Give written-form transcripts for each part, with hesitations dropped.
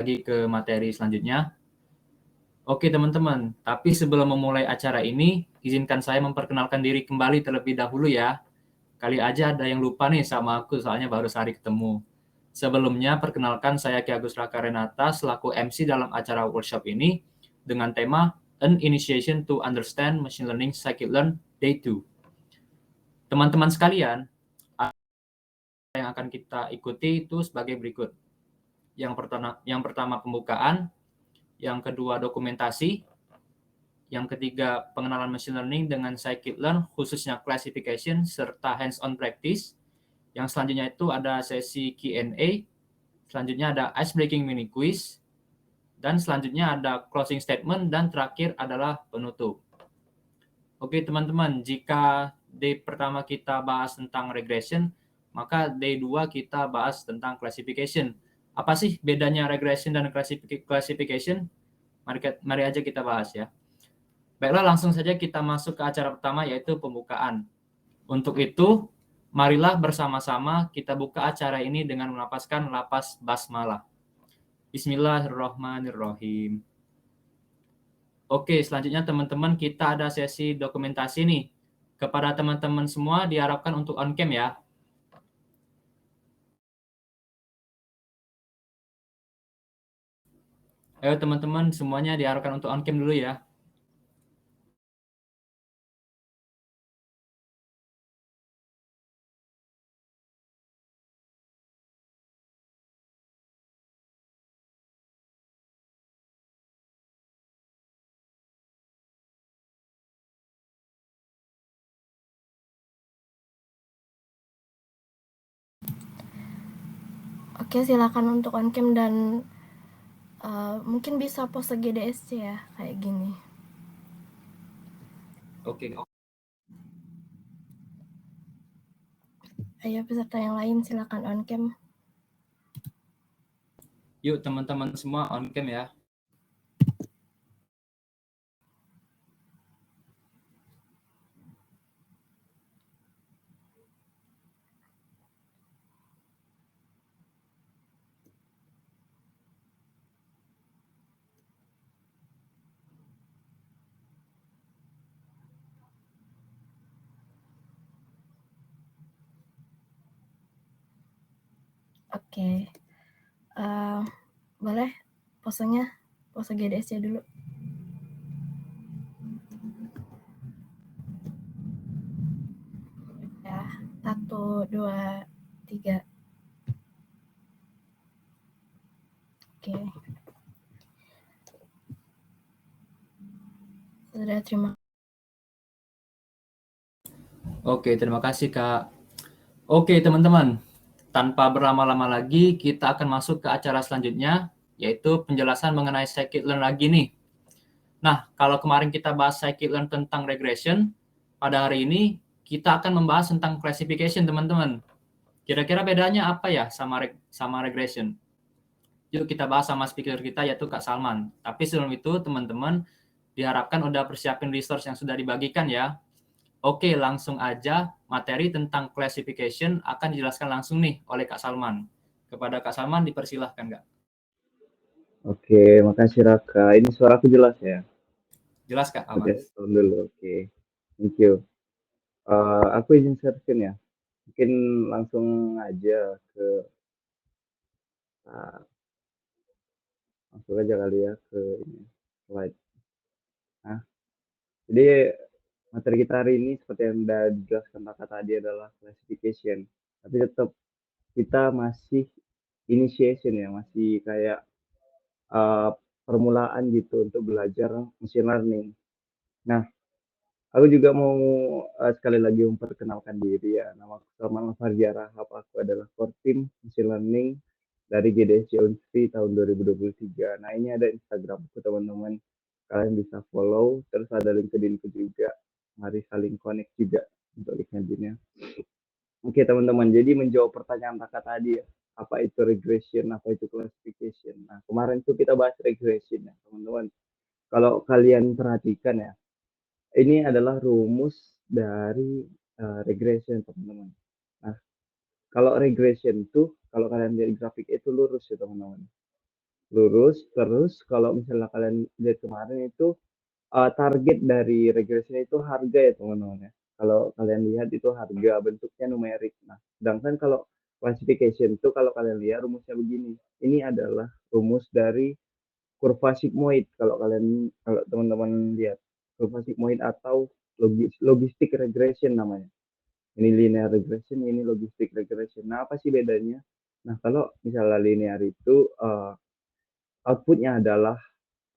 lagi ke materi selanjutnya. Oke teman-teman, tapi sebelum memulai acara ini, izinkan saya memperkenalkan diri kembali terlebih dahulu ya. Kali aja ada yang lupa nih sama aku, soalnya baru sehari ketemu. Sebelumnya, perkenalkan saya Ki Agus Raka Renata selaku MC dalam acara workshop ini dengan tema An Initiation to Understand Machine Learning Scikit-learn Day 2. Teman-teman sekalian, yang akan kita ikuti itu sebagai berikut. Yang pertama pembukaan, yang kedua dokumentasi, yang ketiga pengenalan machine learning dengan scikit-learn khususnya classification serta hands-on practice. Yang selanjutnya itu ada sesi Q&A, selanjutnya ada ice breaking mini quiz, dan selanjutnya ada closing statement, dan terakhir adalah penutup. Oke teman-teman, jika day pertama kita bahas tentang regression, maka day 2 kita bahas tentang classification. Apa sih bedanya regression dan classification? Mari aja kita bahas ya. Baiklah, langsung saja kita masuk ke acara pertama, yaitu pembukaan. Untuk itu, marilah bersama-sama kita buka acara ini dengan melafazkan lafaz basmalah. Bismillahirrahmanirrahim. Oke, selanjutnya teman-teman kita ada sesi dokumentasi nih. Kepada teman-teman semua diharapkan untuk on cam ya. Ayo teman-teman semuanya diharapkan untuk on cam dulu ya. Oke, silakan untuk on cam dan mungkin bisa pose GDSC ya, kayak gini. Oke. Ayo peserta yang lain silakan on cam. Yuk teman-teman semua on cam ya. Oke, boleh posenya, pose GDSC dulu. Ya, 1, 2, 3. Oke. Sudah, terima. Oke, terima kasih Kak. Oke teman-teman, tanpa berlama-lama lagi kita akan masuk ke acara selanjutnya, yaitu penjelasan mengenai scikit-learn lagi nih. Nah, kalau kemarin kita bahas scikit-learn tentang regression, pada hari ini kita akan membahas tentang classification teman-teman. Kira-kira bedanya apa ya sama regression? Yuk kita bahas sama speaker kita, yaitu Kak Salman. Tapi sebelum itu teman-teman diharapkan udah persiapin resource yang sudah dibagikan ya. Oke, langsung aja materi tentang classification akan dijelaskan langsung nih oleh Kak Salman. Kepada Kak Salman dipersilahkan Kak. Oke, makasih Raka. Ini suaraku jelas ya? Jelas Kak, aman. Oke, sound dulu. Oke, thank you. Aku izin sharing ya. Mungkin langsung aja ke langsung aja kali ya ke ini slide. Nah, jadi materi kita hari ini seperti yang udah dijelaskan Raka tadi adalah classification. Tapi tetap kita masih initiation ya, masih kayak permulaan gitu untuk belajar machine learning. Nah, aku juga mau sekali lagi memperkenalkan diri ya. Nama aku Salman Farja Rahab. Aku adalah core team machine learning dari GDSC Unsri tahun 2023. Nah, ini ada Instagramku teman-teman. Kalian bisa follow. Terus ada LinkedIn-ku juga. Mari saling connect juga untuk LinkedIn-nya. Oke teman-teman, jadi menjawab pertanyaan Raka tadi ya, apa itu regression, apa itu classification. Nah, kemarin tuh kita bahas regression ya, teman-teman. Kalau kalian perhatikan ya, ini adalah rumus dari regression, teman-teman. Nah, kalau regression tuh, kalau kalian lihat grafik itu lurus ya, teman-teman. lurus. Terus kalau misalnya kalian lihat kemarin itu target dari regression itu harga ya teman-teman ya. Kalau kalian lihat itu harga bentuknya numerik. Nah, sedangkan kalau classification itu kalau kalian lihat rumusnya begini. Ini adalah rumus dari kurva sigmoid kalau teman-teman lihat kurva sigmoid atau logistic regression namanya. Ini linear regression, ini logistic regression. Nah, apa sih bedanya? Nah, kalau misalnya linear itu outputnya adalah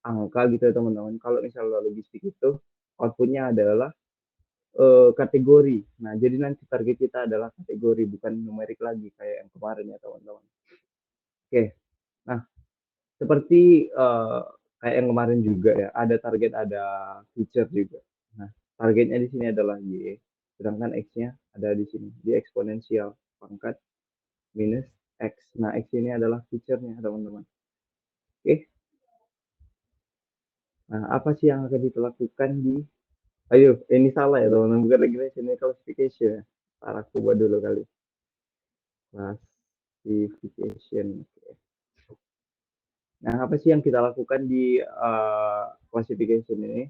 angka gitu ya teman-teman. Kalau misalnya logistik itu outputnya adalah kategori. Nah, jadi nanti target kita adalah kategori bukan numerik lagi kayak yang kemarin ya teman-teman. Oke, nah seperti kayak yang kemarin juga ya, ada target, ada feature juga. Nah, targetnya di sini adalah Y, sedangkan X-nya ada di sini, di eksponensial pangkat minus X. Nah, X ini adalah feature-nya teman-teman. Oke, nah apa sih yang akan dilakukan di Ayo, ini salah ya teman-teman, bukan regression, ini classification ya. Ntar aku buat dulu kali. Classification. Nah, apa sih yang kita lakukan di classification ini?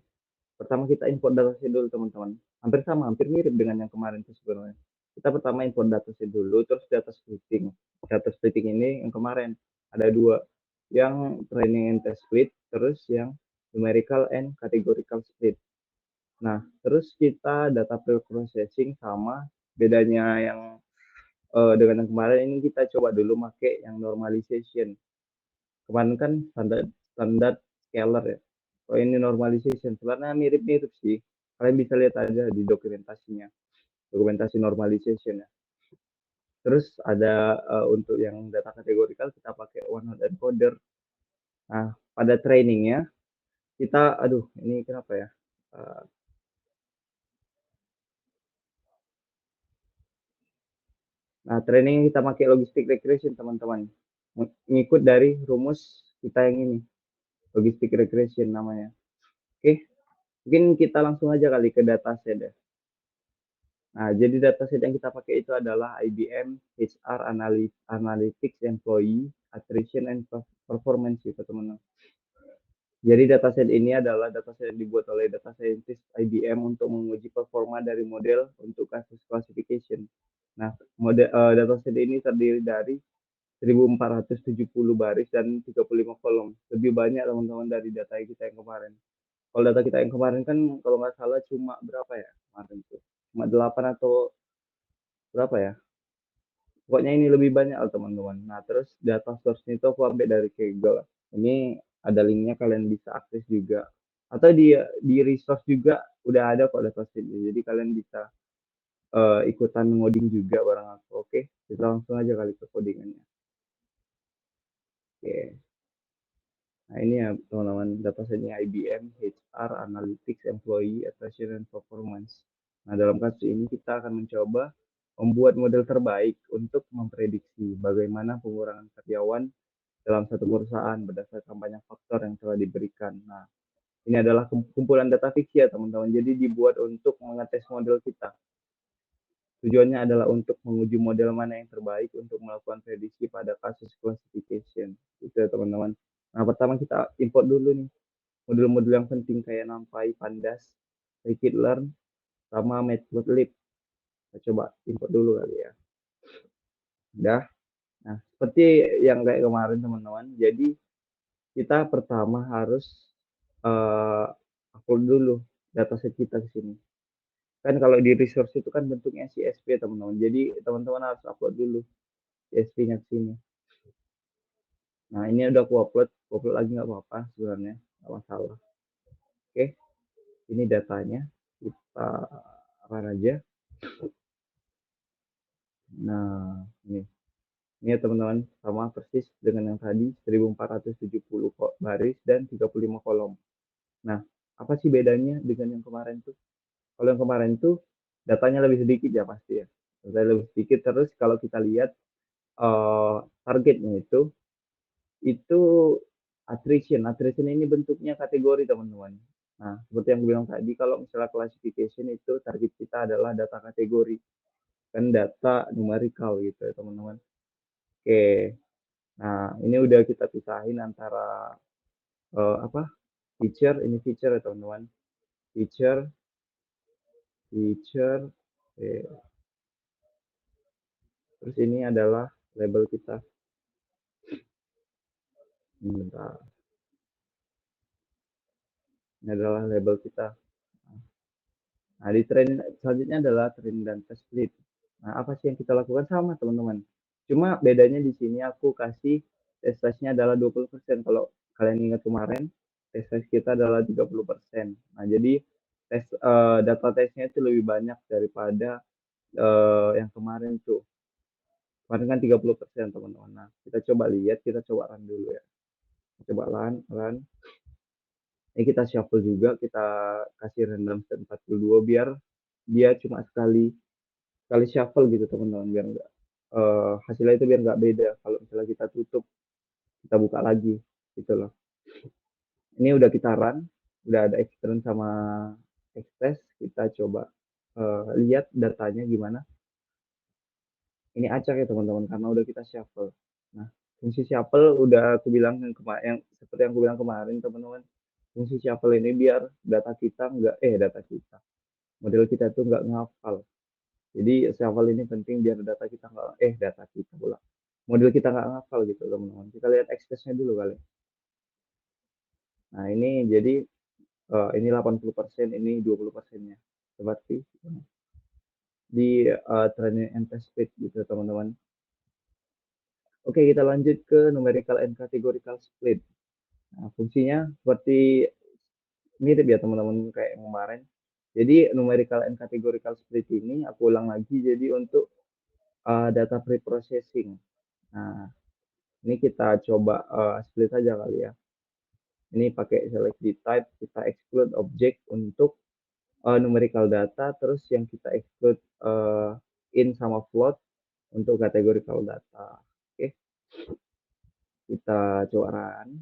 Pertama kita import dataset dulu teman-teman. Hampir sama, hampir mirip dengan yang kemarin itu sebenarnya. Kita pertama import dataset dulu, terus data splitting. Data splitting ini yang kemarin ada dua, yang training and test split, terus yang numerical and categorical split. Nah, terus kita data pre-processing sama bedanya yang dengan yang kemarin ini kita coba dulu pakai yang normalization. Kemarin kan standar scalar ya. Kalau ini normalization, sebenarnya mirip-mirip sih. Kalian bisa lihat aja di dokumentasinya, dokumentasi normalization ya. Terus ada untuk yang data kategorikal kita pakai one-hot encoder. Nah, pada trainingnya kita, aduh ini kenapa ya? Nah, training kita pakai logistic regression teman-teman. Ngikut dari rumus kita yang ini, logistic regression namanya. Oke, mungkin kita langsung aja kali ke dataset ya. Nah, jadi dataset yang kita pakai itu adalah IBM HR Analytics Employee Attrition and Performance gitu teman-teman. Jadi dataset ini adalah dataset yang dibuat oleh data scientist IBM untuk menguji performa dari model untuk kasus classification. Nah, dataset ini terdiri dari 1470 baris dan 35 kolom. Lebih banyak teman-teman dari data kita yang kemarin. Kalau data kita yang kemarin kan kalau nggak salah cuma berapa ya kemarin tuh? Cuma 8 atau berapa ya? Pokoknya ini lebih banyak teman-teman. Nah, terus data source-nya itu aku ambil dari Kaggle. Ini ada linknya, kalian bisa akses juga. Atau di resource juga udah ada kok data source-nya. Jadi kalian bisa ikutan ngoding juga bareng aku. Oke, kita langsung aja kali ke codingannya. Oke. Nah, ini ya teman-teman, datasetnya IBM HR Analytics Employee Attrition and Performance. Nah, dalam kasus ini kita akan mencoba membuat model terbaik untuk memprediksi bagaimana pengurangan karyawan dalam satu perusahaan berdasarkan banyak faktor yang telah diberikan. Nah, ini adalah kumpulan data fiksi ya teman-teman. Jadi dibuat untuk mengetes model kita. Tujuannya adalah untuk menguji model mana yang terbaik untuk melakukan prediksi pada kasus classification. Itu ya teman-teman. Nah, pertama kita import dulu nih model-model yang penting kayak NumPy, Pandas, Scikit-learn, sama Matplotlib. Kita coba import dulu kali ya. Udah. Nah, seperti yang kayak kemarin teman-teman. Jadi kita pertama harus upload dulu dataset kita ke sini. Kan kalau di resource itu kan bentuknya CSV teman-teman. Jadi teman-teman harus upload dulu CSV-nya ke sini. Nah, ini udah aku upload lagi nggak apa-apa sebenarnya, nggak masalah. Oke, ini datanya, kita run aja. Nah, ini ya teman-teman, sama persis dengan yang tadi, 1470 baris dan 35 kolom. Nah, apa sih bedanya dengan yang kemarin tuh? Kalau yang kemarin tuh datanya lebih sedikit ya pasti ya. Datanya lebih sedikit, terus kalau kita lihat targetnya itu attrition. Attrition ini bentuknya kategori teman-teman. Nah, seperti yang gue bilang tadi, kalau misalnya classification itu target kita adalah data kategori, kan data numerikal gitu ya teman-teman. Oke, Nah, ini udah kita pisahin antara apa? Feature, ini feature ya teman-teman. Feature, feature, terus ini adalah label kita. Bentar. Ini adalah label kita. Nah, di train selanjutnya adalah train dan test split. Nah, apa sih yang kita lakukan? Sama teman-teman. Cuma bedanya di sini aku kasih test-nya adalah 20%. Kalau kalian ingat kemarin, test kita adalah 30%. Nah, jadi data tesnya itu lebih banyak daripada yang kemarin tuh. Kemarin kan 30% teman-teman. Nah, kita coba lihat, kita coba run dulu ya. Coba run. Ini kita shuffle juga, kita kasih random state 42 biar dia cuma sekali shuffle gitu teman-teman, biar enggak hasilnya itu biar nggak beda kalau misalnya kita tutup, kita buka lagi gitu loh. Ini udah kita run, udah ada extern sama extest, kita coba lihat datanya gimana. Ini acak ya teman-teman karena udah kita shuffle. Nah, fungsi shuffle udah aku bilang yang seperti yang aku bilang kemarin teman-teman. Fungsi shuffle ini biar data kita model kita tuh nggak ngafal. Jadi shuffle ini penting biar data kita pula. Model kita nggak ngafal gitu teman-teman. Kita lihat extest-nya dulu kali. Nah, ini jadi ini 80%, ini 20%-nya. Seperti di training and test split gitu teman-teman. Oke, kita lanjut ke numerical and categorical split. Nah, fungsinya seperti mirip ya teman-teman kayak yang kemarin. Jadi numerical and categorical split ini aku ulang lagi jadi untuk data pre-processing. Nah, ini kita coba split aja kali ya. Ini pakai select di type, kita exclude object untuk numerical data, terus yang kita exclude in sama float untuk categorical data. Oke, kita coba run.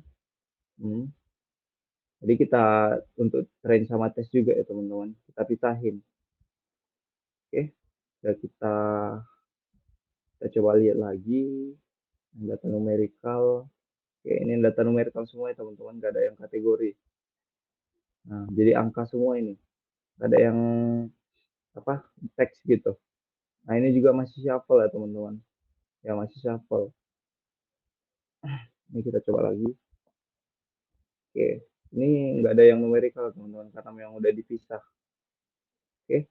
Jadi kita untuk train sama tes juga ya teman-teman, kita pisahin. Oke, udah kita coba lihat lagi data numerical. Oke, ini data numerical semua ya teman-teman, nggak ada yang kategori. Nah, jadi angka semua ini, nggak ada yang apa teks gitu. Nah, ini juga masih shuffle ya teman-teman, ya masih shuffle. Ini kita coba lagi. Oke, ini nggak ada yang numerical teman-teman karena memang udah dipisah. Oke,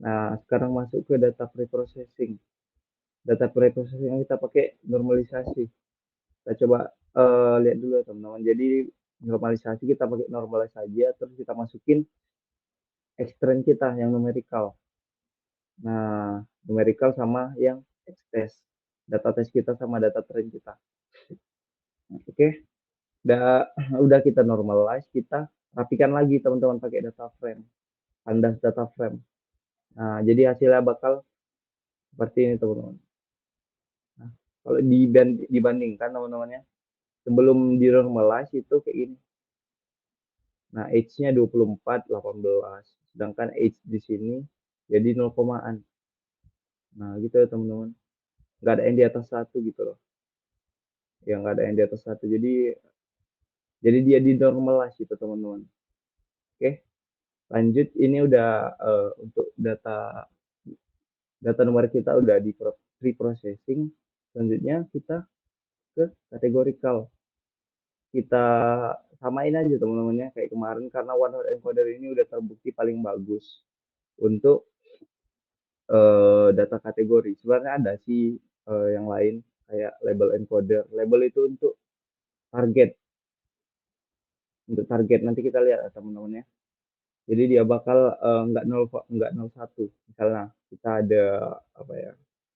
nah sekarang masuk ke data preprocessing. Data preprocessing yang kita pakai normalisasi. Kita coba lihat dulu ya teman-teman. Jadi normalisasi kita pakai normalize saja, terus kita masukin extend kita yang numerical. Nah, numerical sama yang test. Data test kita sama data train kita. Oke. Udah kita normalize, kita rapikan lagi teman-teman pakai data frame. Tandas data frame. Nah, jadi hasilnya bakal seperti ini teman-teman. Nah, kalau dibandingkan teman-temannya, sebelum di normalize itu kayak gini. Nah, H-nya 24, 18. Sedangkan H di sini jadi 0 komaan. Nah, gitu ya teman-teman. Nggak ada yang di atas 1 gitu loh. Ya, nggak ada yang di atas 1. Jadi dia di normalize gitu teman-teman. Oke. Lanjut, ini udah untuk data nomor kita udah di pre-processing. Selanjutnya kita ke categorical. Kita samain aja teman-temannya kayak kemarin karena one hot encoder ini udah terbukti paling bagus untuk data kategori. Sebenarnya ada sih yang lain kayak label encoder. Label itu untuk target. Untuk target nanti kita lihat teman-teman ya. Jadi dia bakal nggak 01. Misalnya kita ada apa ya?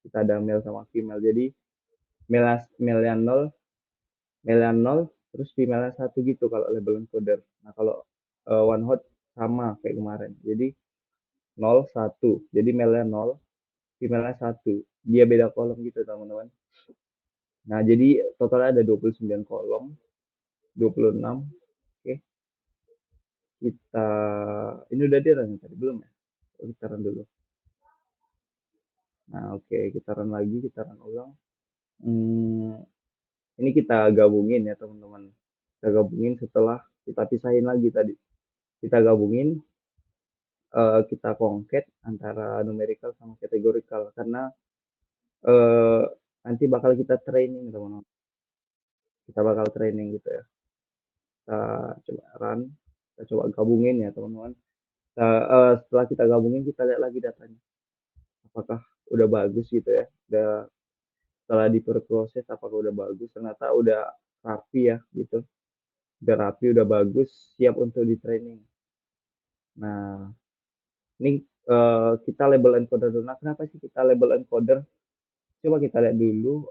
Kita ada male sama female. Jadi male yang 0, male yang 0, terus female yang 1 gitu kalau label encoder. Nah, kalau one hot sama kayak kemarin. Jadi 0 1. Jadi male yang 0, female yang 1. Dia beda kolom gitu teman-teman. Nah, jadi totalnya ada 29 kolom. 26. Oke. Kita ini udah di run tadi belum ya? Kita run dulu. Nah, oke, kita run lagi, kita run ulang. Ini kita gabungin ya teman-teman. Kita gabungin setelah kita pisahin lagi tadi. Kita gabungin, kita concat antara numerical sama categorical karena nanti bakal kita training teman-teman. Kita bakal training gitu ya. Kita coba run, kita coba gabungin ya teman-teman. Setelah kita gabungin kita lihat lagi datanya. Apakah udah bagus gitu ya. Setelah diproses apakah udah bagus, ternyata udah rapi ya gitu. Udah rapi, udah bagus, siap untuk di training. Nah, ini kita label encoder dulu. Nah, kenapa sih kita label encoder? Coba kita lihat dulu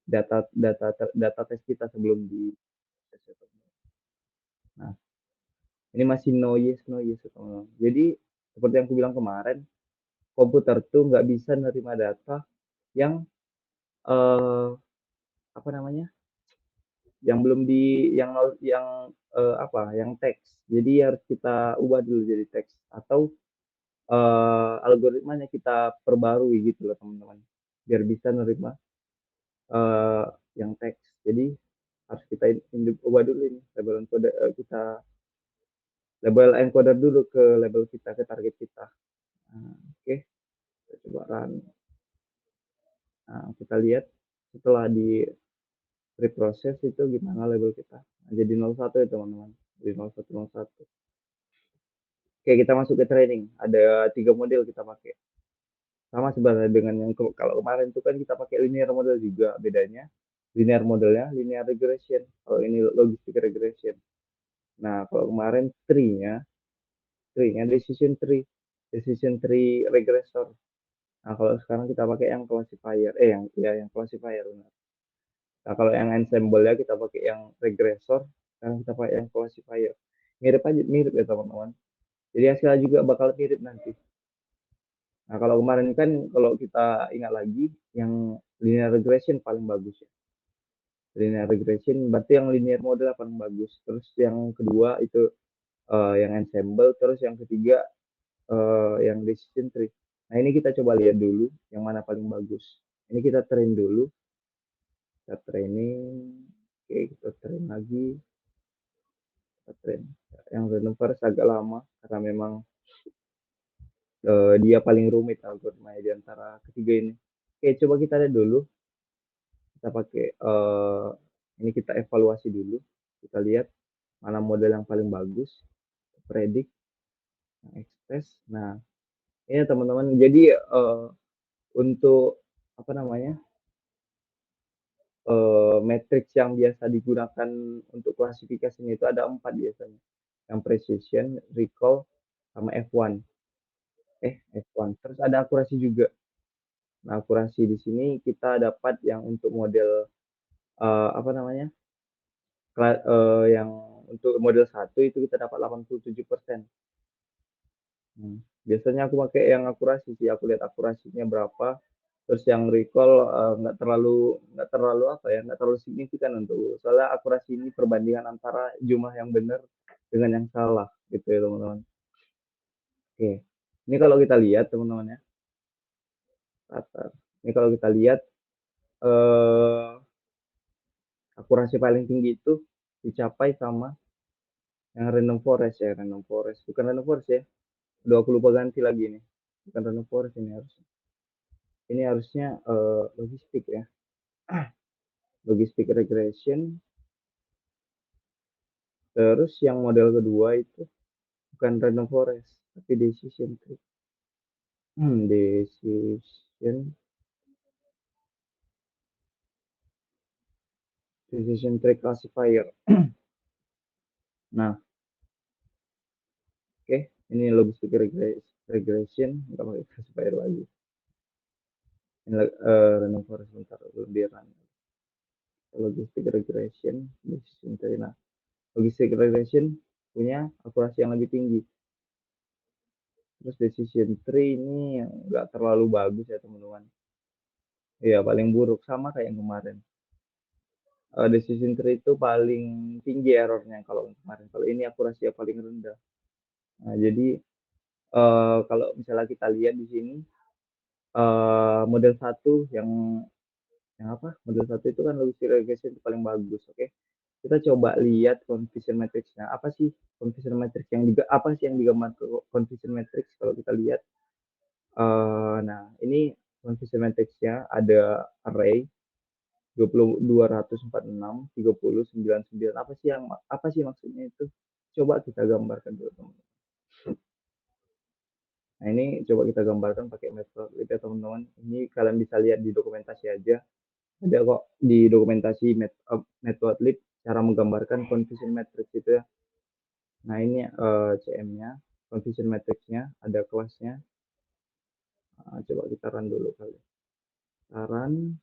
data tes kita sebelum di. Nah, ini masih no yes teman-teman. Jadi seperti yang aku bilang kemarin, komputer tuh nggak bisa nerima data yang apa namanya? Yang belum di yang teks. Jadi harus kita ubah dulu jadi teks atau algoritmanya kita perbarui gitu loh teman-teman biar bisa nerima yang teks. Jadi harus kita ubah dulu ini label encoder, kita label encoder dulu ke label kita, ke target kita. Oke, kita coba run. Nah, kita lihat setelah di reproses itu gimana label kita. Nah, jadi 01 ya teman-teman, jadi 0101. Oke, kita masuk ke training. Ada 3 model kita pakai. Sama sebenarnya dengan yang kalau kemarin itu kan kita pakai linear model juga. Bedanya linear modelnya linear regression. Kalau ini logistic regression. Nah, kalau kemarin tree-nya decision tree regressor. Nah, kalau sekarang kita pakai yang classifier, yang classifier benar. Nah, kalau yang ensemble-nya kita pakai yang regressor, sekarang kita pakai yang classifier. Mirip ya teman-teman. Jadi hasilnya juga bakal mirip nanti. Nah, kalau kemarin kan kalau kita ingat lagi yang linear regression paling bagus ya. Linear regression berarti yang linear model paling bagus. Terus yang kedua itu yang ensemble, terus yang ketiga yang decision tree. Nah, ini kita coba lihat dulu yang mana paling bagus. Ini kita train dulu. Kita training. Oke, kita train lagi. Kita train. Yang random forest agak lama karena memang dia paling rumit algoritmanya di antara ketiga ini. Oke, coba kita lihat dulu. Kita pakai ini kita evaluasi dulu. Kita lihat mana model yang paling bagus. Predict, express. Nah, ini teman-teman. Jadi untuk apa namanya? Matrix yang biasa digunakan untuk klasifikasinya itu ada 4 biasanya. Yang precision, recall, sama F1. F1. Terus ada akurasi juga. Nah, akurasi di sini kita dapat yang untuk model apa namanya? Yang untuk model 1 itu kita dapat 87%. Biasanya aku pakai yang akurasi sih, aku lihat akurasinya berapa. Terus yang recall nggak terlalu apa ya, nggak terlalu signifikan untuk soalnya akurasi ini perbandingan antara jumlah yang benar dengan yang salah gitu ya teman-teman. Oke, ini kalau kita lihat teman-teman ya, ini kalau kita lihat akurasi paling tinggi itu dicapai sama yang random forest ya, bukan random forest ya, udah aku lupa ganti lagi nih, bukan random forest ini harusnya logistik ya. Logistic regression. Terus yang model kedua itu bukan random forest, tapi decision tree. Decision tree classifier. Nah, oke, ini logistic regression, nggak pakai classifier lagi. Ini random forest bentar belum di run. Logistic regression, decision tree. Nah, logistic regression punya akurasi yang lebih tinggi. Terus decision tree ini nggak terlalu bagus ya teman-teman. Iya, paling buruk sama kayak yang kemarin. Decision tree itu paling tinggi errornya kalau kemarin. Kalau ini akurasi yang paling rendah. Nah, jadi kalau misalnya kita lihat di sini model 1 yang Model 1 itu kan logistic regression itu paling bagus, oke. Kita coba lihat confusion matrix-nya. Apa sih confusion matrix yang digambar confusion matrix kalau kita lihat? Nah, ini confusion matrix-nya ada array 20, 246, 30, 99. Apa sih maksudnya itu? Coba kita gambarkan dulu, teman-teman. Nah, ini coba kita gambarkan pakai matplotlib ya, teman-teman. Ini kalian bisa lihat di dokumentasi aja. Ada kok di dokumentasi matplotlib cara menggambarkan confusion matrix itu ya. Nah, ini CM-nya, confusion matrix-nya, ada kelasnya. Coba kita run dulu kali. Run.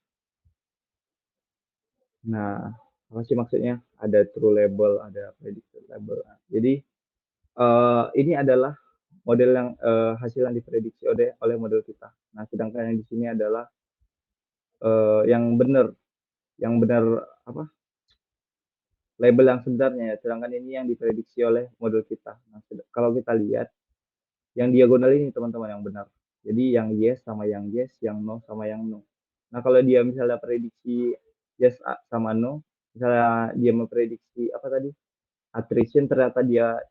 Nah, apa sih maksudnya? Ada true label, ada predicted label. Jadi ini adalah model yang hasil yang diprediksi oleh model kita. Nah, sedangkan yang di sini adalah yang benar apa? Label yang sebenarnya ya. Sedangkan ini yang diprediksi oleh model kita. Nah, kalau kita lihat yang diagonal ini teman-teman yang benar. Jadi yang yes sama yang yes, yang no sama yang no. Nah, kalau dia misalnya prediksi yes sama no, misalnya dia memprediksi apa tadi? Attrition, ternyata dia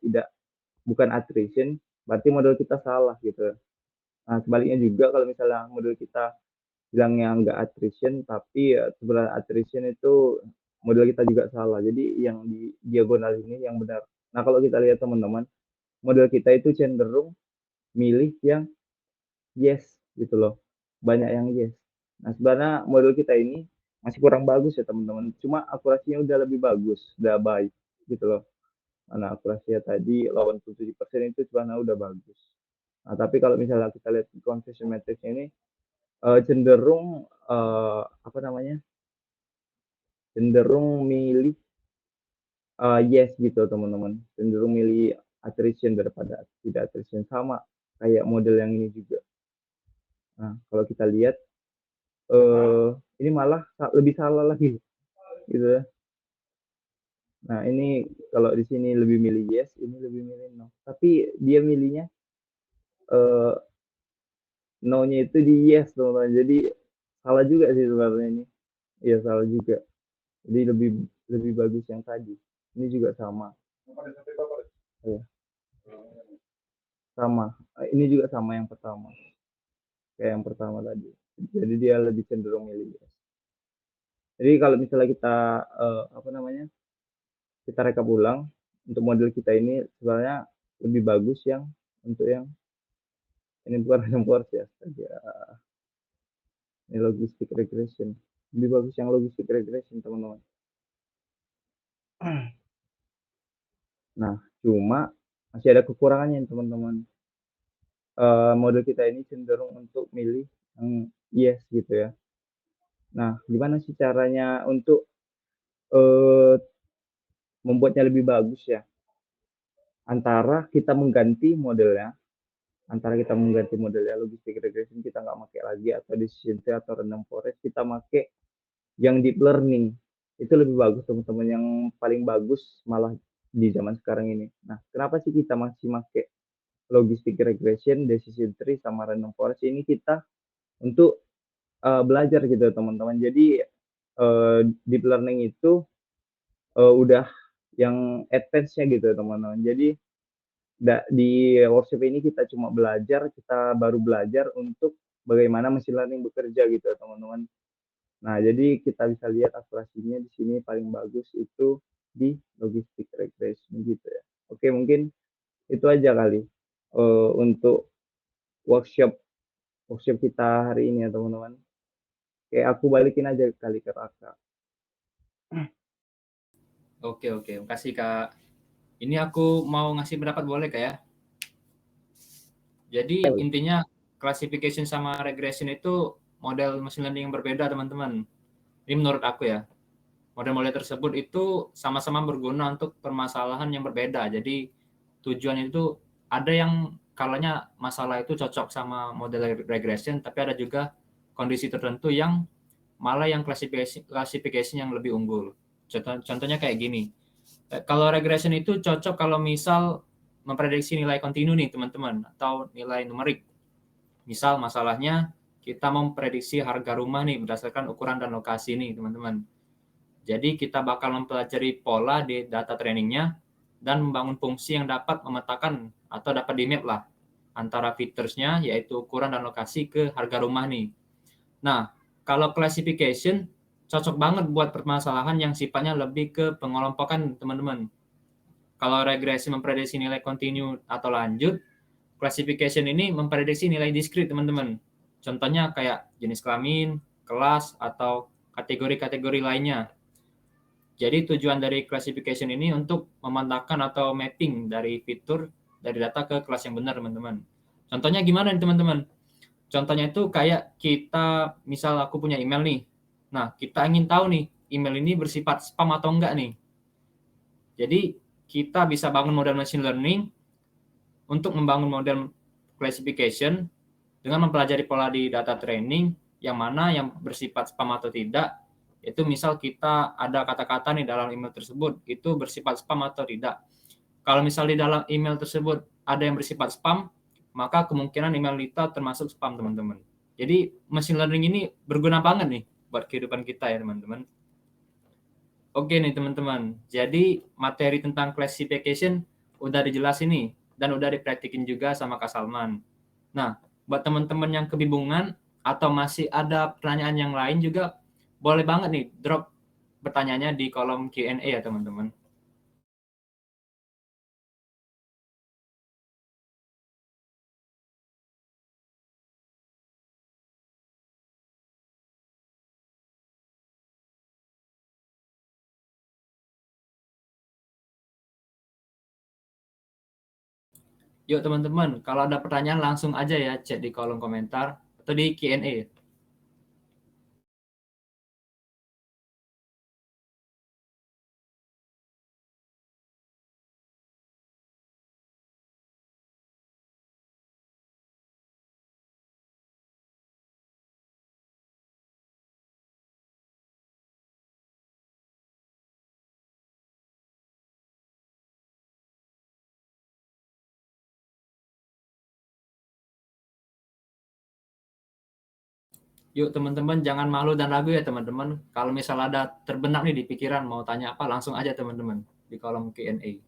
bukan attrition, berarti model kita salah gitu. Nah, sebaliknya juga kalau misalnya model kita bilangnya nggak attrition, tapi sebenarnya attrition itu model kita juga salah. Jadi yang di diagonal ini yang benar. Nah, kalau kita lihat teman-teman, model kita itu cenderung milih yang yes gitu loh. Banyak yang yes. Nah, sebenarnya model kita ini masih kurang bagus ya teman-teman. Cuma akurasinya udah lebih bagus, udah baik gitu loh. Nah, akurasinya tadi 87% itu sebenarnya udah bagus. Nah, tapi kalau misalnya kita lihat confusion matrix ini cenderung apa namanya? Cenderung milih yes gitu teman-teman. Cenderung milih attrition daripada tidak attrition, sama kayak model yang ini juga. Nah, kalau kita lihat ini malah lebih salah lagi gitu ya. Nah, ini kalau di sini lebih milih yes, ini lebih milih no. Tapi dia milihnya no-nya itu di yes teman-teman. Jadi salah juga sih sebenarnya ini. Iya, salah juga. Jadi lebih bagus yang tadi. Ini juga sama. Ya, sama. Ini juga sama yang pertama. Kayak yang pertama tadi. Jadi dia lebih cenderung milih yes. Jadi kalau misalnya kita apa namanya? Kita rekap ulang untuk model kita ini sebenarnya lebih bagus yang untuk yang ini bukan random forest ya. Ini logistic regression. Lebih bagus yang logistic regression teman-teman. Nah, cuma masih ada kekurangannya teman-teman. Model kita ini cenderung untuk milih yang yes gitu ya. Nah, gimana sih caranya untuk membuatnya lebih bagus ya? Antara kita mengganti modelnya logistic regression, kita nggak pakai lagi, atau decision tree atau random forest, kita pakai yang deep learning. Itu lebih bagus teman-teman, yang paling bagus malah di zaman sekarang ini. Nah, kenapa sih kita masih pakai logistic regression, decision tree sama random forest? Ini kita untuk belajar gitu teman-teman. Jadi deep learning itu udah yang advance-nya gitu teman-teman. Jadi di workshop ini kita cuma belajar, kita baru belajar untuk bagaimana machine learning bekerja gitu teman-teman. Nah, jadi kita bisa lihat akurasinya di sini paling bagus itu di logistic regression gitu ya. Oke, mungkin itu aja kali untuk workshop kita hari ini ya teman-teman. Oke, aku balikin aja kali ke Raka. Oke, makasih Kak. Ini aku mau ngasih pendapat, boleh Kak ya? Jadi intinya classification sama regression itu model machine learning yang berbeda teman-teman. Ini menurut aku ya. Model-model tersebut itu sama-sama berguna untuk permasalahan yang berbeda. Jadi tujuannya itu ada yang kalanya masalah itu cocok sama model regression, tapi ada juga kondisi tertentu yang malah yang classification yang lebih unggul. Contohnya kayak gini. Kalau regression itu cocok kalau misal memprediksi nilai kontinu nih teman-teman, atau nilai numerik. Misal masalahnya kita memprediksi harga rumah nih berdasarkan ukuran dan lokasi nih, teman-teman. Jadi kita bakal mempelajari pola di data trainingnya dan membangun fungsi yang dapat memetakan atau dapat di-map lah antara features-nya, yaitu ukuran dan lokasi ke harga rumah nih. Nah, kalau classification cocok banget buat permasalahan yang sifatnya lebih ke pengelompokan, teman-teman. Kalau regresi memprediksi nilai kontinu atau lanjut, classification ini memprediksi nilai diskrit, teman-teman. Contohnya kayak jenis kelamin, kelas, atau kategori-kategori lainnya. Jadi tujuan dari classification ini untuk memantapkan atau mapping dari fitur dari data ke kelas yang benar, teman-teman. Contohnya gimana nih, teman-teman? Contohnya itu kayak kita, misal aku punya email nih. Nah, kita ingin tahu nih, email ini bersifat spam atau enggak nih. Jadi, kita bisa bangun model machine learning untuk membangun model classification dengan mempelajari pola di data training yang mana yang bersifat spam atau tidak. Itu misal kita ada kata-kata nih dalam email tersebut, itu bersifat spam atau tidak. Kalau misal di dalam email tersebut ada yang bersifat spam, maka kemungkinan email kita termasuk spam, teman-teman. Jadi machine learning ini berguna banget nih buat kehidupan kita ya, teman-teman. Oke nih, teman-teman. Jadi materi tentang classification udah dijelasin nih dan udah dipraktikin juga sama Kak Salman. Nah, buat teman-teman yang kebingungan atau masih ada pertanyaan yang lain juga boleh banget nih drop pertanyaannya di kolom Q&A ya, teman-teman. Yuk teman-teman, kalau ada pertanyaan langsung aja ya chat di kolom komentar atau di Q&A. Yuk teman-teman, jangan malu dan ragu ya teman-teman. Kalau misal ada terbenak nih di pikiran mau tanya apa, langsung aja teman-teman di kolom Q&A.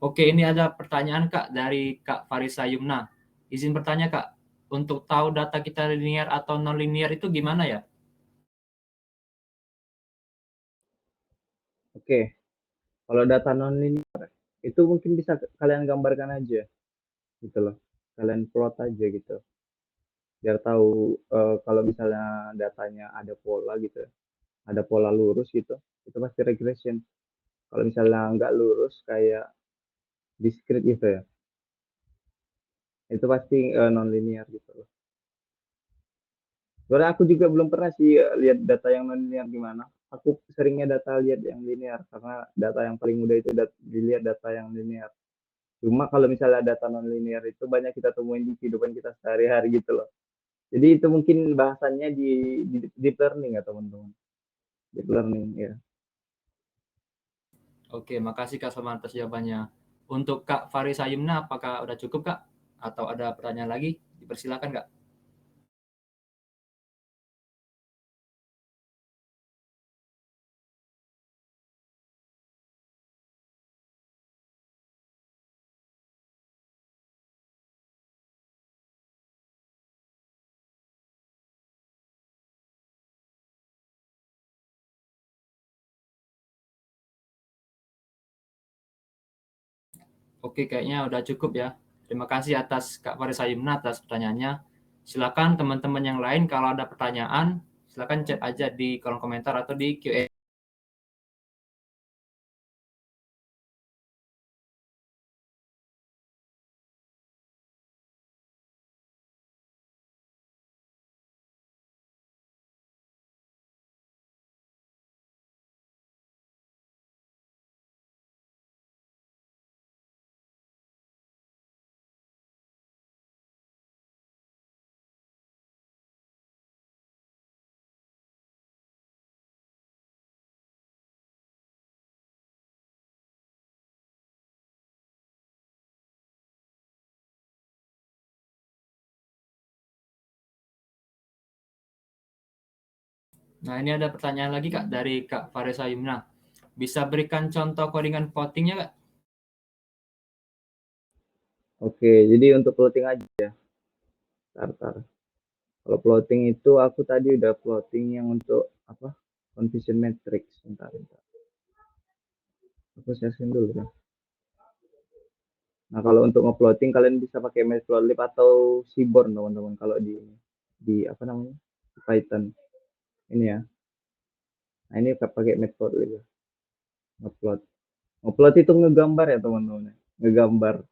Oke, ini ada pertanyaan Kak dari Kak Farisa Yumna. Izin bertanya Kak, untuk tahu data kita linear atau non-linear itu gimana ya? Oke, kalau data non-linear itu mungkin bisa kalian gambarkan aja gitu loh. Kalian plot aja gitu. Biar tahu kalau misalnya datanya ada pola gitu, ada pola lurus gitu, itu pasti regression. Kalau misalnya nggak lurus kayak discrete gitu ya, itu pasti non-linear gitu loh. Sebenarnya aku juga belum pernah sih lihat data yang non-linear gimana. Aku seringnya data lihat yang linear karena data yang paling mudah itu dilihat data yang linear. Cuma kalau misalnya data non-linear itu banyak kita temuin di kehidupan kita sehari-hari gitu loh. Jadi itu mungkin bahasannya di deep learning ya teman-teman. Deep learning ya. Oke, makasih Kak Salman atas jawabannya. Untuk Kak Farisa Yumna, apakah udah cukup Kak? Atau ada pertanyaan lagi? Dipersilakan Kak. Oke, kayaknya udah cukup ya. Terima kasih atas Kak Farisa Yumna atas pertanyaannya. Silakan teman-teman yang lain kalau ada pertanyaan, silakan chat aja di kolom komentar atau di Q&A. Nah, ini ada pertanyaan lagi Kak dari Kak Faresa Yumna. Bisa berikan contoh codingan plottingnya Kak? Oke, jadi untuk plotting aja ya. Tar. Kalau plotting itu aku tadi udah plotting yang untuk apa? Confusion matrix. Bentar. Aku sharing dulu ya. Nah, kalau untuk nge-plotting kalian bisa pakai Matplotlib atau Seaborn teman-teman kalau di apa namanya? Di Python. Ini ya. Nah, ini pakai Matplotlib ya. Ngeplot. Ngeplot itu ngegambar ya teman-teman. Ngegambar.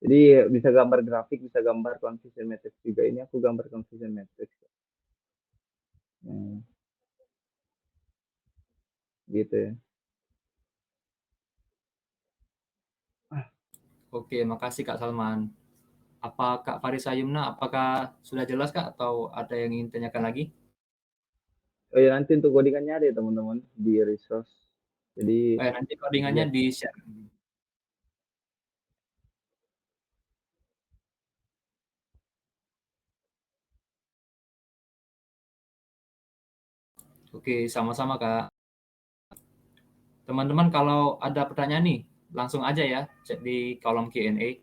Jadi bisa gambar grafik, bisa gambar confusion matrix juga. Ini aku gambar confusion matrix. Hmm, gitu ya. Oke, makasih Kak Salman. Apa Kak Farisa Yumna, apakah sudah jelas Kak atau ada yang ingin tanyakan lagi? Oh ya, nanti untuk codingannya ada ya teman-teman di resource. Jadi Nanti codingannya lihat. di-share. Oke, sama-sama Kak. Teman-teman kalau ada pertanyaan nih, langsung aja ya cek di kolom Q&A.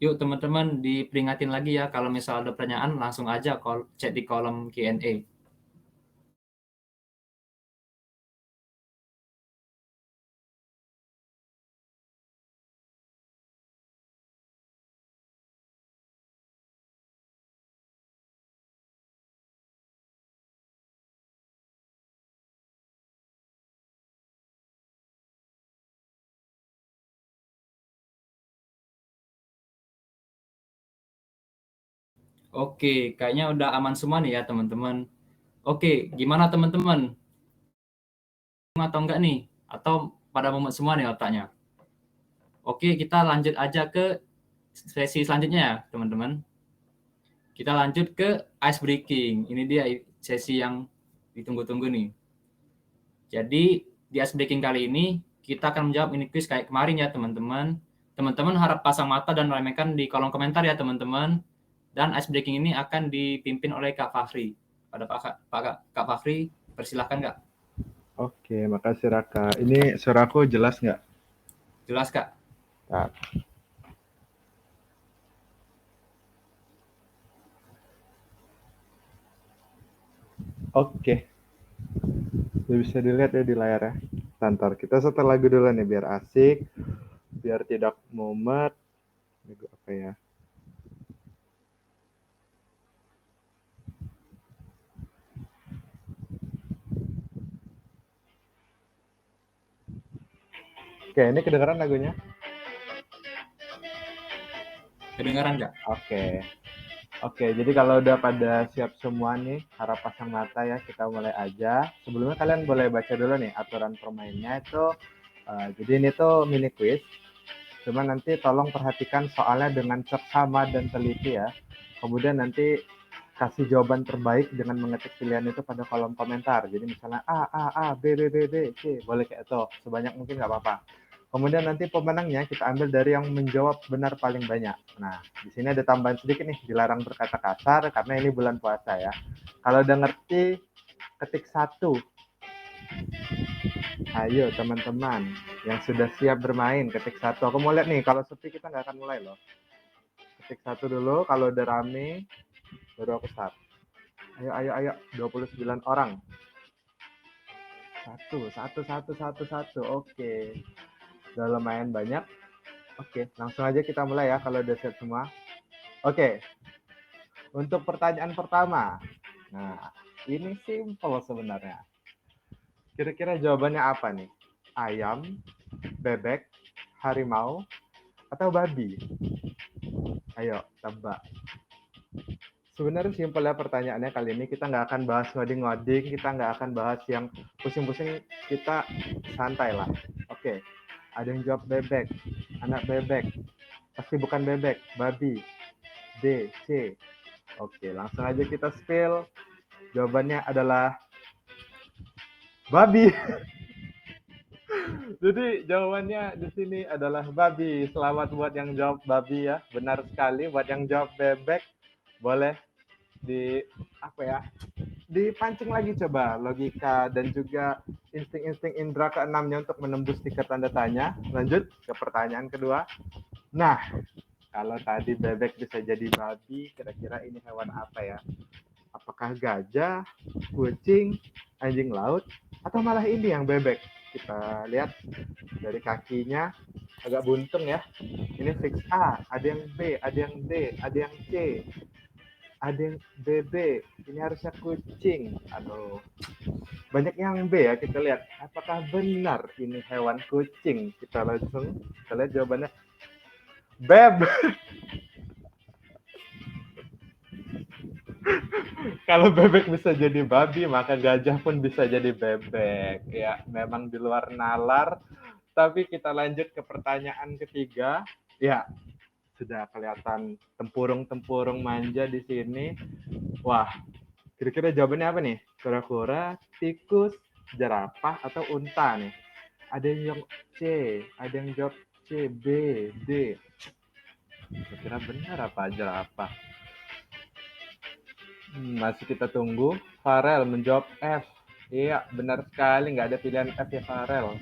Yuk teman-teman diperingatin lagi ya kalau misal ada pertanyaan langsung aja cek di kolom Q&A. Oke, kayaknya udah aman semua nih ya teman-teman. Oke, gimana teman-teman? Atau enggak nih? Atau pada mumet semua nih otaknya? Oke, kita lanjut aja ke sesi selanjutnya ya teman-teman. Kita lanjut ke ice breaking. Ini dia sesi yang ditunggu-tunggu nih. Jadi di ice breaking kali ini kita akan menjawab mini quiz kayak kemarin ya teman-teman. Teman-teman harap pasang mata dan remehkan di kolom komentar ya teman-teman. Dan ice breaking ini akan dipimpin oleh Kak Fahri. Pada Kak Fahri, persilahkan Kak. Oke, makasih Raka. Ini suaraku jelas nggak? Jelas Kak. Nah. Oke. Udah bisa dilihat ya di layar ya. Santar, kita setel lagu dulu nih biar asik, biar tidak mumet. Lagu apa ya? Oke, ini kedengaran lagunya? Kedengaran Kak? Oke. Oke, jadi kalau udah pada siap semua nih, harap pasang mata ya, kita mulai aja. Sebelumnya kalian boleh baca dulu nih aturan permainnya itu. Jadi ini tuh mini quiz. Cuma nanti tolong perhatikan soalnya dengan seksama dan teliti ya. Kemudian nanti kasih jawaban terbaik dengan mengetik pilihan itu pada kolom komentar. Jadi misalnya A, B, C. Boleh kayak itu. Sebanyak mungkin nggak apa-apa. Kemudian nanti pemenangnya kita ambil dari yang menjawab benar paling banyak. Nah, di sini ada tambahan sedikit nih, dilarang berkata kasar karena ini bulan puasa ya. Kalau udah ngerti, ketik 1. Ayo teman-teman yang sudah siap bermain, ketik 1. Aku mau lihat nih, kalau sepi kita nggak akan mulai loh. Ketik 1 dulu, kalau udah rame, baru aku start. Ayo, 29 orang. Satu. Oke. Udah lumayan banyak. Oke, langsung aja kita mulai ya kalau udah siap semua. Oke, untuk pertanyaan pertama. Nah, ini simple sebenarnya. Kira-kira jawabannya apa nih? Ayam, bebek, harimau, atau babi? Ayo, tebak. Sebenarnya simpel ya pertanyaannya kali ini. Kita nggak akan bahas ngoding-ngoding, kita nggak akan bahas yang pusing-pusing, kita santai lah. Oke, ada yang jawab bebek, anak bebek. Pasti bukan bebek, babi. D, C. Oke, langsung aja kita spill. Jawabannya adalah babi. Jadi jawabannya di sini adalah babi. Selamat buat yang jawab babi ya. Benar sekali. Buat yang jawab bebek, boleh dipancing lagi coba logika dan juga insting-insting indera keenamnya untuk menembus tiket tanda tanya. Lanjut ke pertanyaan kedua. Nah, kalau tadi bebek bisa jadi babi, kira-kira ini hewan apa ya? Apakah gajah, kucing, anjing laut, atau malah ini yang bebek? Kita lihat dari kakinya agak buntung ya. Ini fix A, ada yang B, ada yang D, ada yang C, ada yang BB. Ini harusnya kucing. Aduh, banyak yang B ya. Kita lihat apakah benar ini hewan kucing. Kita lihat jawabannya. Beb. Kalau bebek bisa jadi babi, maka gajah pun bisa jadi bebek. Ya, memang di luar nalar. Tapi kita lanjut ke pertanyaan ketiga. Ya, sudah kelihatan tempurung-tempurung manja di sini. Wah, kira-kira jawabannya apa nih? Kura-kura, tikus, jerapah, atau unta nih? Ada yang jawab C, ada yang jawab C, B, D. Kira-kira benar apa jerapah? Masih kita tunggu. Farel menjawab F. Iya, benar sekali. Nggak ada pilihan F ya, Farel.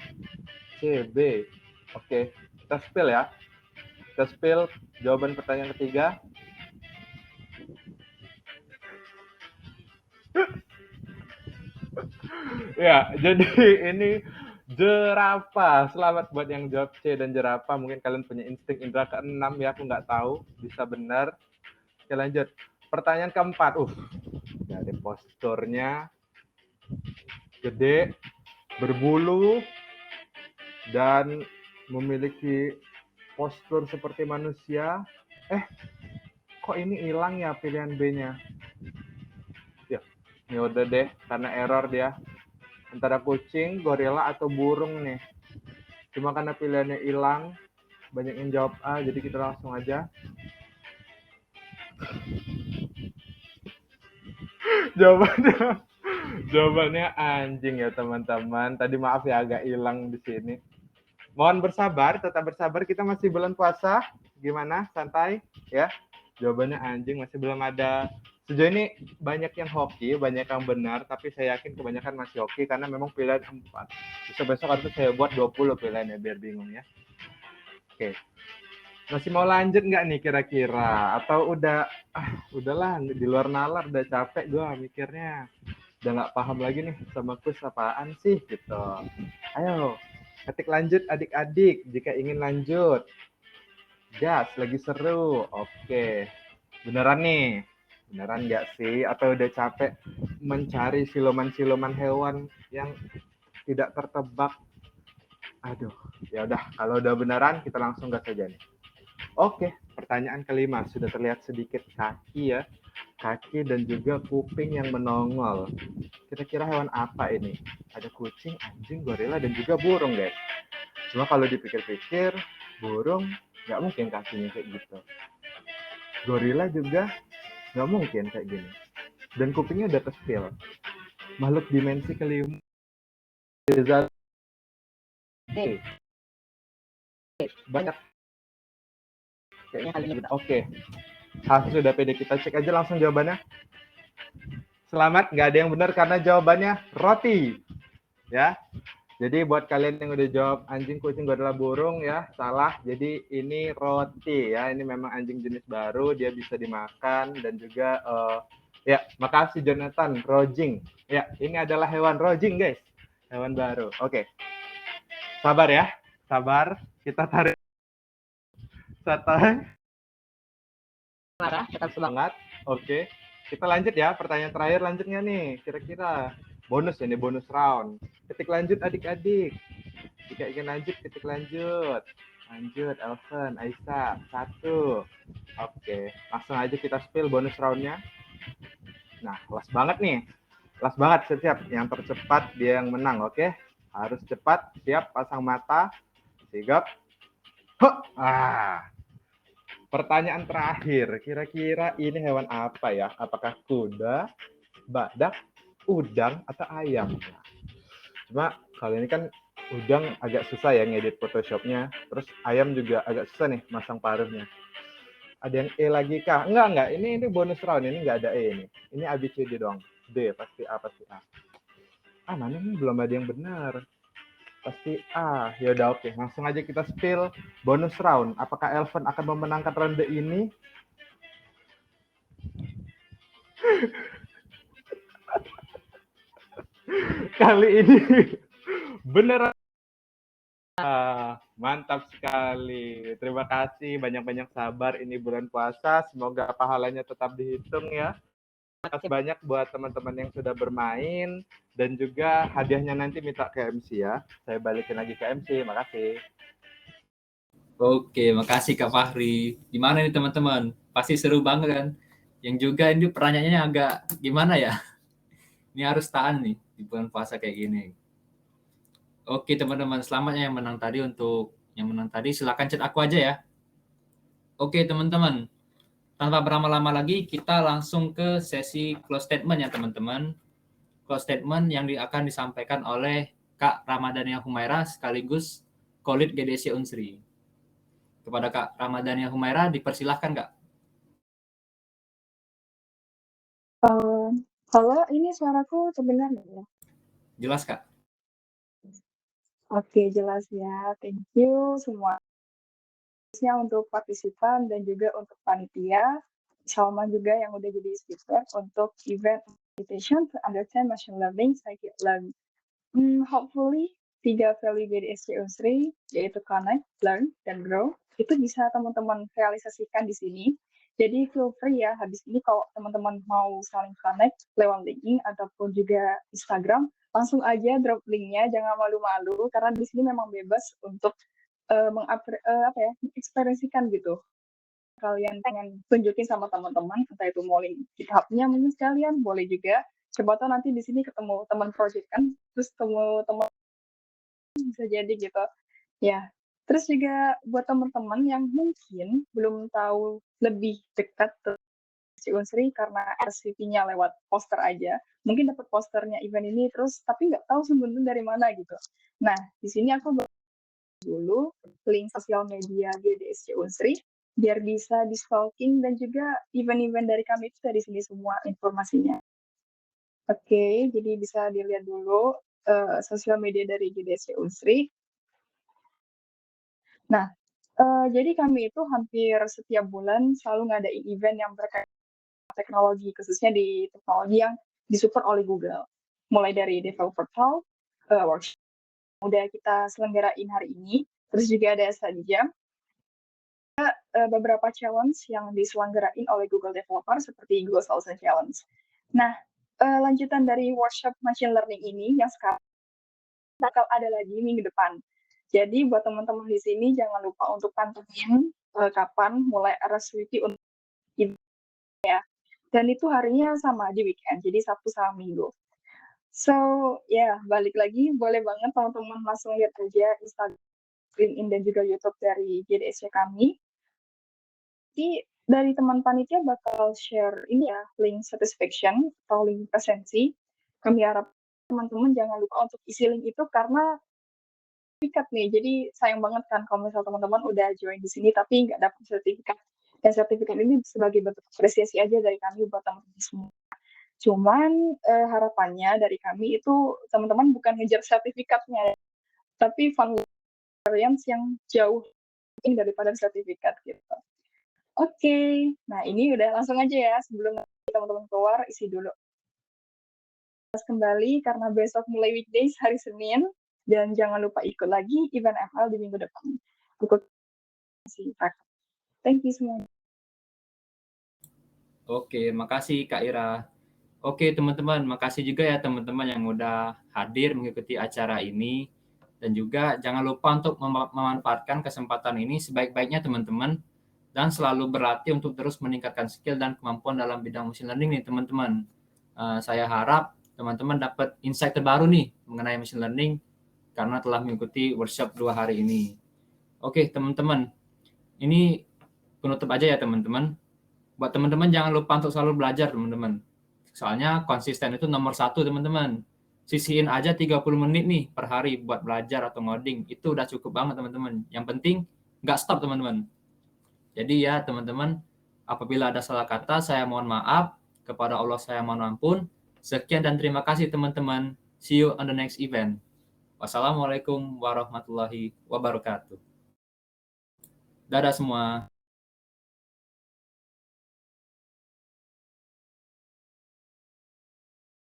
C, B. Oke, kita spill ya. Kita spill jawaban pertanyaan ketiga. Ya, jadi ini jerapah. Selamat buat yang jawab C dan jerapah. Mungkin kalian punya insting indera keenam ya, aku nggak tahu. Bisa benar. Oke, lanjut. Pertanyaan keempat. Dari posturnya gede, berbulu, dan memiliki postur seperti manusia. Kok ini hilang ya pilihan B-nya? Ya, ini udah deh, karena error dia. Antara kucing, gorila, atau burung nih. Cuma karena pilihannya hilang, banyak yang jawab A, jadi kita langsung aja. Jawabannya anjing ya teman-teman. Tadi maaf ya agak hilang di sini. Mohon bersabar, tetap bersabar. Kita masih bulan puasa. Gimana? Santai ya. Jawabannya anjing, masih belum ada. Sejauh ini banyak yang hoki, banyak yang benar, tapi saya yakin kebanyakan masih hoki karena memang pilihan 4. Besok harus saya buat 20 pilihannya biar bingung ya. Oke. Masih mau lanjut nggak nih kira-kira? Atau udahlah di luar nalar, udah capek gue mikirnya. Udah nggak paham lagi nih sama quiz apaan sih gitu. Ayo, ketik lanjut adik-adik jika ingin lanjut. Gas, lagi seru. Oke, beneran nih? Beneran nggak sih? Atau udah capek mencari siluman-siluman hewan yang tidak tertebak? Aduh, ya udah. Kalau udah beneran, kita langsung gas aja nih. Oke, pertanyaan kelima, sudah terlihat sedikit kaki ya. Kaki dan juga kuping yang menongol. Kira-kira hewan apa ini? Ada kucing, anjing, gorila, dan juga burung, guys. Cuma kalau dipikir-pikir, burung nggak mungkin kakinya kayak gitu. Gorila juga nggak mungkin kayak gini. Dan kupingnya udah kecil. Makhluk dimensi kelima. Banyak. Oke. Hasil sudah pede, kita cek aja langsung jawabannya. Selamat, nggak ada yang benar karena jawabannya roti. Ya. Jadi buat kalian yang udah jawab anjing, kucing, gorila, burung ya, salah. Jadi ini roti ya. Ini memang anjing jenis baru, dia bisa dimakan dan juga ya, makasih Jonathan, rojing. Ya, ini adalah hewan rojing, guys. Hewan baru. Oke. Sabar ya. Sabar. Kita tarik santai. Marah, tetap semangat. Oke. Kita lanjut ya. Pertanyaan terakhir lanjutnya nih. Kira-kira bonus ini, bonus round. Ketik lanjut adik-adik. Jika ingin lanjut, ketik lanjut. Lanjut, Elven, Aisyah. 1. Oke. Langsung aja kita spill bonus roundnya. Nah, last banget nih. Last banget, siap. Yang tercepat dia yang menang, oke? Harus cepat, siap, pasang mata. Sigap. Pertanyaan terakhir, kira-kira ini hewan apa ya? Apakah kuda, badak, udang, atau ayam? Cuma kalau ini kan udang agak susah ya ngedit Photoshop-nya. Terus ayam juga agak susah nih masang paruhnya. Ada yang E lagi kah? Enggak. Ini bonus round, ini nggak ada E ini. Ini ABCD doang. D, pasti A, pasti A. Mana nih? Belum ada yang benar. Pasti A. Yaudah, oke. Langsung aja kita spill bonus round. Apakah Elven akan memenangkan ronde ini? Kali ini beneran. Mantap sekali. Terima kasih. Banyak-banyak sabar. Ini bulan puasa. Semoga pahalanya tetap dihitung ya. Terima kasih banyak buat teman-teman yang sudah bermain. Dan juga hadiahnya nanti minta ke MC ya. Saya balikin lagi ke MC. Makasih. Oke, makasih Kak Fahri. Gimana nih teman-teman? Pasti seru banget kan? Yang juga ini pertanyaannya agak gimana ya? Ini harus tahan nih di bulan puasa kayak gini. Oke teman-teman, selamatnya yang menang tadi. Untuk yang menang tadi silakan chat aku aja ya. Oke teman-teman, tanpa berlama-lama lagi kita langsung ke sesi close statement ya teman-teman. Close statement yang akan disampaikan oleh Kak Ramadhania Humaira sekaligus Kolit GDC Unsri. Kepada Kak Ramadhania Humaira dipersilahkan Kak. Halo, ini suaraku terdengar nggak ya? Jelas Kak? Oke, jelas ya. Thank you semua. Khususnya untuk partisipan dan juga untuk panitia. Sama juga yang udah jadi speaker untuk event invitation to understand machine learning, psychic learn. Hopefully, 3 value GDSC Unsri, yaitu connect, learn, dan grow, itu bisa teman-teman realisasikan di sini. Jadi feel free ya, habis ini kalau teman-teman mau saling connect lewat LinkedIn ataupun juga Instagram, langsung aja drop linknya, jangan malu-malu, karena di sini memang bebas untuk mengekspresikan gitu. Kalian pengen tunjukin sama teman-teman, entah itu mau link GitHub-nya mungkin sekalian, boleh juga. Coba tahu nanti di sini ketemu teman project kan, terus ketemu teman bisa jadi gitu. Ya, terus juga buat teman-teman yang mungkin belum tahu lebih dekat ke si Unsri karena RCP-nya lewat poster aja, mungkin dapat posternya event ini terus tapi nggak tahu sebenarnya dari mana gitu. Nah, di sini aku dulu link sosial media GDSC Unsri biar bisa di stalking dan juga event-event dari kami itu dari sini semua informasinya. Oke, jadi bisa dilihat dulu sosial media dari GDSC Unsri. Nah, jadi kami itu hampir setiap bulan selalu ngadain event yang berkaitan teknologi, khususnya di teknologi yang disupport oleh Google. Mulai dari developer talk, workshop udah kita selenggarain hari ini, terus juga ada study jam, beberapa challenge yang diselenggarain oleh Google Developer seperti Google Solution Challenge. Nah, lanjutan dari workshop machine learning ini yang sekarang bakal ada lagi minggu depan. Jadi buat teman-teman di sini jangan lupa untuk pantengin kapan mulai RSVP untuk ya. Dan itu harinya sama di weekend, jadi Sabtu sama Minggu. So, ya balik lagi, boleh banget teman-teman langsung lihat aja Instagram, LinkedIn, dan juga YouTube dari GDSC kami. Nanti dari teman panitia bakal share ini ya, link satisfaction atau link presensi. Kami harap teman-teman jangan lupa untuk isi link itu karena sertifikat nih. Jadi sayang banget kan kalau misal teman-teman udah join di sini tapi nggak dapat sertifikat. Dan sertifikat ini sebagai bentuk apresiasi aja dari kami buat teman-teman semua. Cuman harapannya dari kami itu teman-teman bukan ngejar sertifikatnya, tapi fun experience yang jauh daripada sertifikat gitu. Oke, nah ini udah langsung aja ya, sebelum teman-teman keluar isi dulu. Kembali karena besok mulai weekdays hari Senin, dan jangan lupa ikut lagi event ML di minggu depan. Thank you semuanya. Oke, makasih Kak Ira. Oke teman-teman, makasih juga ya teman-teman yang udah hadir mengikuti acara ini. Dan juga jangan lupa untuk memanfaatkan kesempatan ini sebaik-baiknya teman-teman. Dan selalu berlatih untuk terus meningkatkan skill dan kemampuan dalam bidang machine learning nih teman-teman. Saya harap teman-teman dapat insight terbaru nih mengenai machine learning karena telah mengikuti workshop 2 hari ini. Oke teman-teman, ini penutup aja ya teman-teman. Buat teman-teman jangan lupa untuk selalu belajar teman-teman. Soalnya konsisten itu nomor 1 teman-teman. Sisihin aja 30 menit nih per hari buat belajar atau ngoding. Itu udah cukup banget teman-teman. Yang penting nggak stop teman-teman. Jadi ya teman-teman, apabila ada salah kata saya mohon maaf, kepada Allah saya mohon ampun. Sekian dan terima kasih teman-teman. See you on the next event. Wassalamualaikum warahmatullahi wabarakatuh. Dadah semua.